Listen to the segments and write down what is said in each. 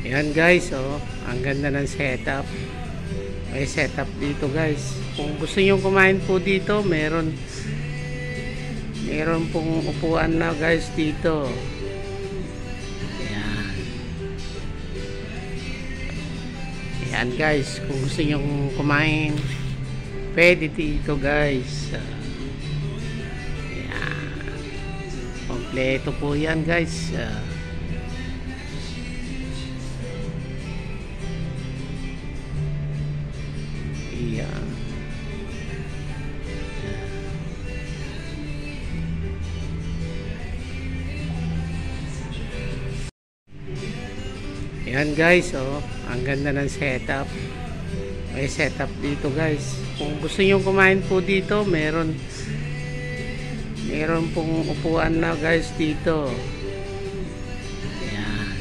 Ayan guys, oh, ang ganda ng setup. May setup dito guys. Kung gusto niyo kumain po dito, meron pong upuan na guys dito. Ayan. Ayan guys, kung gusto niyo kumain, pwede dito guys. Ayan. Kompleto po yan guys. Ayan. Ayan guys, oh, ang ganda ng setup. May setup dito guys. Kung gusto niyo kumain po dito, meron pong upuan na guys dito. Ayan.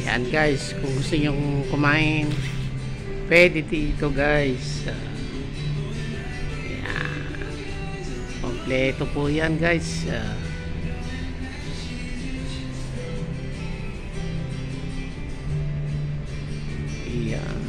Ayan guys, kung gusto niyo kumain, pwede dito guys. Ayan. Kompleto po yan guys. Ayan.